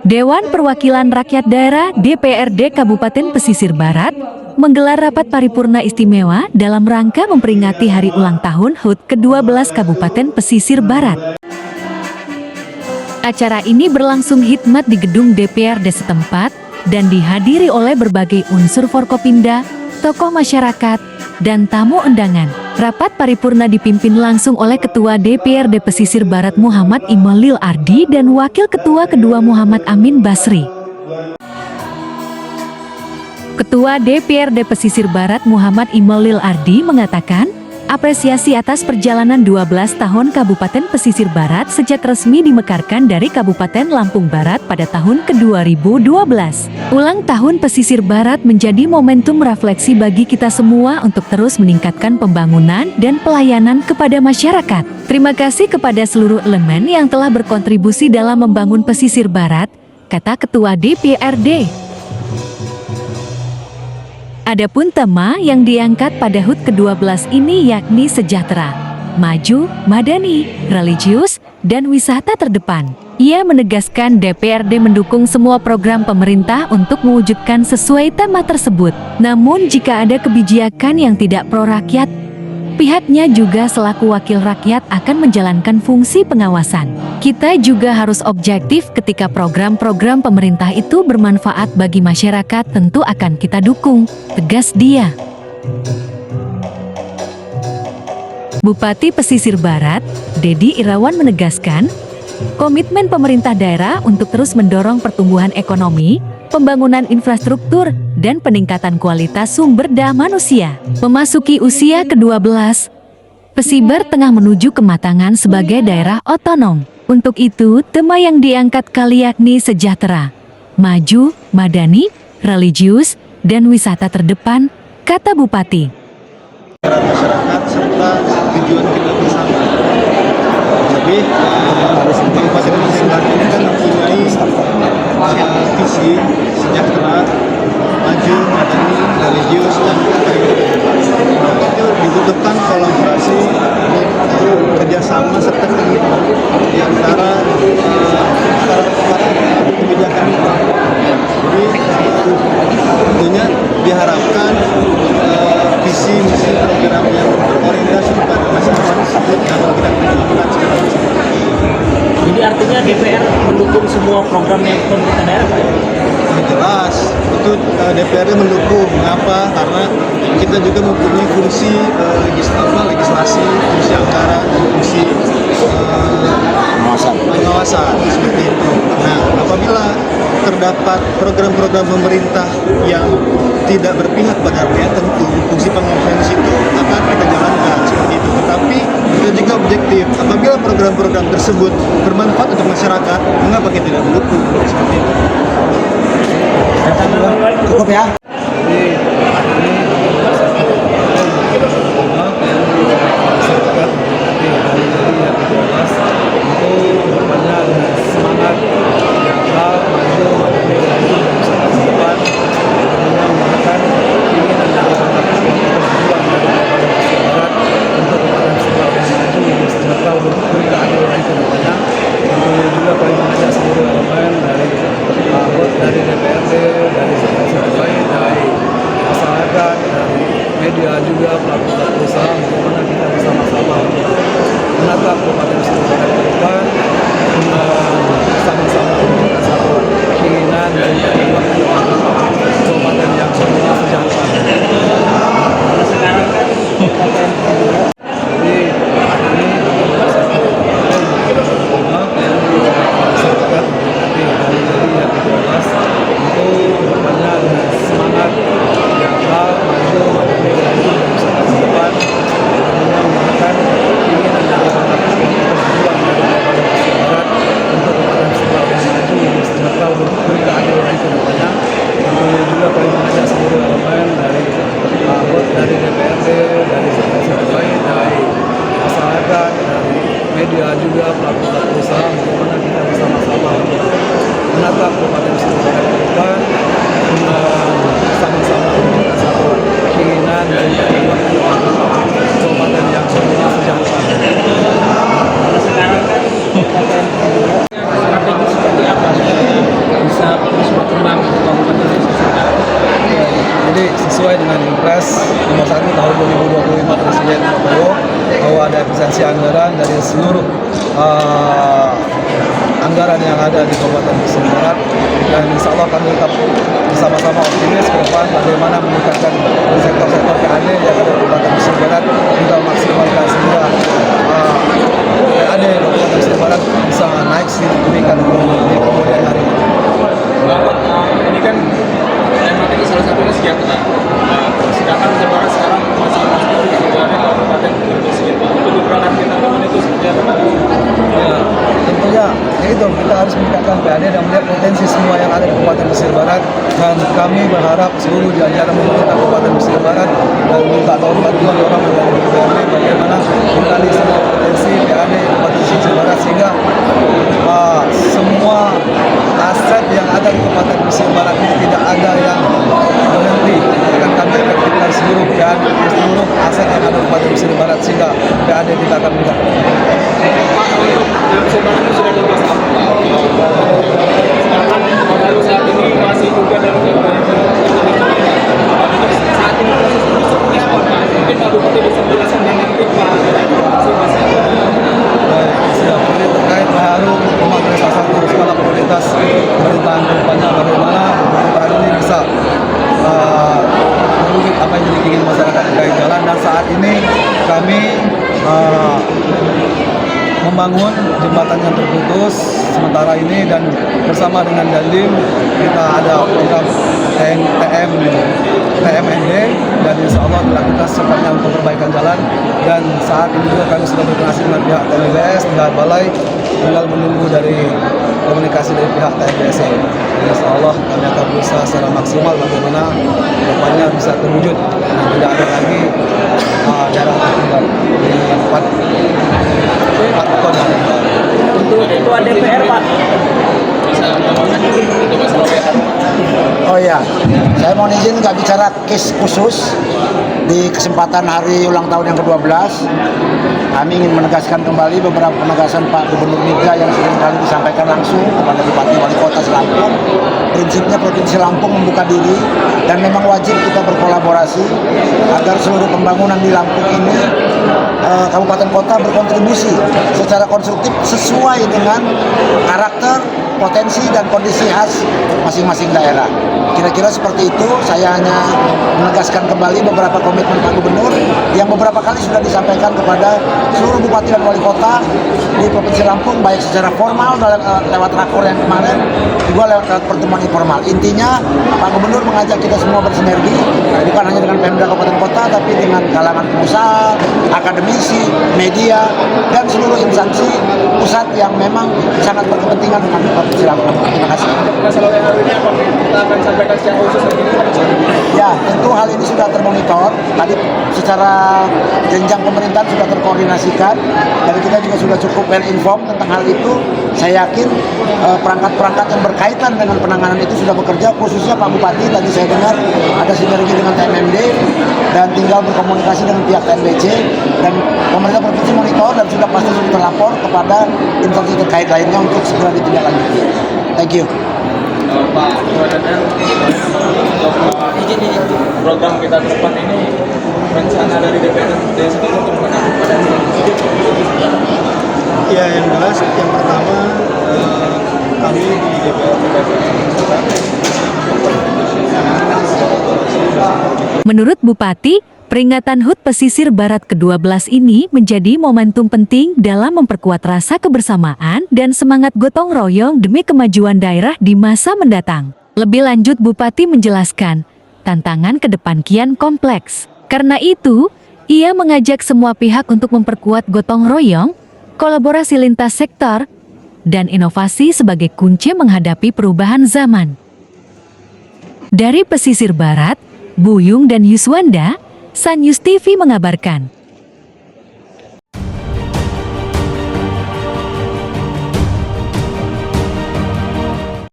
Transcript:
Dewan Perwakilan Rakyat Daerah DPRD Kabupaten Pesisir Barat menggelar rapat paripurna istimewa dalam rangka memperingati hari ulang tahun HUT ke-12 Kabupaten Pesisir Barat. Acara ini berlangsung hikmat di gedung DPRD setempat dan dihadiri oleh berbagai unsur Forkopimda, tokoh masyarakat, dan tamu undangan. Rapat paripurna dipimpin langsung oleh Ketua DPRD Pesisir Barat Muhammad Imelil Ardi dan Wakil Ketua Kedua Muhammad Amin Basri. Ketua DPRD Pesisir Barat Muhammad Imelil Ardi mengatakan, apresiasi atas perjalanan 12 tahun Kabupaten Pesisir Barat sejak resmi dimekarkan dari Kabupaten Lampung Barat pada tahun ke-2012. Ulang tahun Pesisir Barat menjadi momentum refleksi bagi kita semua untuk terus meningkatkan pembangunan dan pelayanan kepada masyarakat. Terima kasih kepada seluruh elemen yang telah berkontribusi dalam membangun Pesisir Barat, kata Ketua DPRD. Adapun tema yang diangkat pada HUT ke-12 ini yakni sejahtera, maju, madani, religius, dan wisata terdepan. Ia menegaskan DPRD mendukung semua program pemerintah untuk mewujudkan sesuai tema tersebut. Namun jika ada kebijakan yang tidak pro rakyat, pihaknya juga selaku wakil rakyat akan menjalankan fungsi pengawasan. Kita juga harus objektif ketika program-program pemerintah itu bermanfaat bagi masyarakat tentu akan kita dukung, tegas dia. Bupati Pesisir Barat, Dedi Irawan menegaskan, komitmen pemerintah daerah untuk terus mendorong pertumbuhan ekonomi, pembangunan infrastruktur, dan peningkatan kualitas sumber daya manusia. Memasuki usia ke-12, Pesisir tengah menuju kematangan sebagai daerah otonom. Untuk itu, tema yang diangkat kali yakni sejahtera, maju, madani, religius, dan wisata terdepan, kata Bupati. Masyarakat serta tujuan kita bersama. Lebih Kabupaten Pesisir Barat ini kan mempunyai visi sejahtera, maju, madani, religius, dan itu dibutuhkan kolaborasi kerjasama serta komitmen di antara kebijakan itu. Jadi tentunya diharapkan visi misi program yang berorientasi pada masyarakat tersebut dapat kita perjuangkan secara bersama. Jadi artinya DPR mendukung semua program yang pemerintah daerah, Pak? Jelas, itu DPRD mendukung. Mengapa? Karena kita juga mempunyai fungsi legislasi, fungsi anggaran, dan fungsi pengawasan seperti itu. Nah, apabila terdapat program-program pemerintah yang tidak berpihak pada rakyat, tentu fungsi pengawasan di situ akan kita jalankan seperti itu. Tetapi kita juga objektif. Apabila program-program tersebut bermanfaat untuk masyarakat, mengapa kita tidak mendukung seperti itu? Cukup ya. dari DPRD, dari sebagai dari aliransi anggaran dari seluruh anggaran yang ada di Kabupaten Pesisir Barat, dan insya Allah kami tetap bersama-sama optimis ke depan bagaimana meningkatkan sektor-sektor PAD yang ada di Kabupaten Pesisir Barat, kita maksimalkan sehingga PAD Kabupaten Pesisir Barat bisa naik signifikan di kemudian hari. Ini kan materi salah satunya sejahtera. Sedangkan Pesisir Barat sekarang masih sebenarnya kabupaten berpesisir. Untuk gebrakan kita kapan itu sejahtera? Ya, tentunya itu kita harus meningkatkan PAD dan melihat potensi semua yang ada di Kabupaten Pesisir Barat, dan kami berharap seluruh jajaran pemerintah Kabupaten Pesisir Barat dan minta tolong bantuan orang dari DPRD bagaimana menggali semua potensi PAD Kabupaten Pesisir Barat sehingga semua aset yang ada di Kabupaten Pesisir Barat ini tidak ada yang berhenti. Akan kami efektifkan seluruh PAD, seluruh aset yang ada di Kabupaten Pesisir Barat sehingga PAD kita akan meningkat. Pesisir Barat itu sudah 12 tahun. Sedangkan baru saat ini masih juga dalam saat ini proses ini seperti apa Pak? Mungkin Pak Bupati bisa menjelaskan dan nanti Pak masih Baik, siap. Ini terkait baru pembangunan salah satu skala prioritas pemerintahan kedepannya bagaimana pemerintahan ini bisa mewujud apa yang jadi ingin masyarakat terkait jalan, dan saat ini kami membangun jembatan yang terputus sementara ini, dan bersama dengan Dandim kita ada program TMND, dan insya Allah dilakukan secepatnya untuk perbaikan jalan, dan saat ini juga kami sudah berkoordinasi dengan pihak TMBS, pihak Balai, tinggal menunggu dari komunikasi dari pihak TMBS. Insya Allah kami akan berusaha secara maksimal bagaimana depannya bisa terwujud dan tidak ada lagi daerah tertinggal di empat ton yang ada. Untuk ketua DPR Pak, Oh ya, saya mohon izin nggak bicara case khusus. Di kesempatan hari ulang tahun yang ke-12, kami ingin menegaskan kembali beberapa penegasan Pak Gubernur Miga yang seringkali disampaikan langsung kepada Bupati Wali Kota Lampung. Prinsipnya Provinsi Lampung membuka diri dan memang wajib kita berkolaborasi agar seluruh pembangunan di Lampung ini kabupaten kota berkontribusi secara konstruktif sesuai dengan karakter, potensi dan kondisi khas masing-masing daerah. Kira-kira seperti itu. Saya hanya menegaskan kembali beberapa komitmen Pak Gubernur yang beberapa kali sudah disampaikan kepada seluruh bupati dan wali kota di Provinsi Lampung, baik secara formal lewat rakor yang kemarin, juga lewat pertemuan informal. Intinya Pak Gubernur mengajak kita semua bersinergi, bukan hanya dengan Pemda Kabupaten Kota, tapi dengan kalangan pengusaha, akademisi, media, dan seluruh instansi pusat yang memang sangat berkepentingan dengan Provinsi Lampung. Terima kasih. masalah yang hari ini apa kita akan sampaikan secara khusus lagi? Ya, tentu hal ini sudah termonitor. Tadi secara jenjang pemerintahan sudah terkoordinasikan, dan kita juga sudah cukup well informed tentang hal itu. Saya yakin perangkat-perangkat yang berkaitan dengan penanganan itu sudah bekerja, khususnya Pak Bupati. Tadi saya dengar ada sinergi dengan TMMD dan tinggal berkomunikasi dengan pihak TNBC, dan pemerintah provinsi monitor dan sudah pasti sudah terlapor kepada instansi terkait lainnya untuk segera ditindaklanjuti. Thank you. Pak Ketua DPR, program kita ke depan ini rencana dari DPR sendiri untuk menangani pada Ya, yang jelas yang pertama kami di DPR Menurut Bupati, peringatan HUT Pesisir Barat ke-12 ini menjadi momentum penting dalam memperkuat rasa kebersamaan dan semangat gotong royong demi kemajuan daerah di masa mendatang. Lebih lanjut, Bupati menjelaskan, tantangan ke depan kian kompleks. Karena itu, ia mengajak semua pihak untuk memperkuat gotong royong, kolaborasi lintas sektor, dan inovasi sebagai kunci menghadapi perubahan zaman. Dari Pesisir Barat, Buyung dan Yuswanda, Sun News TV mengabarkan.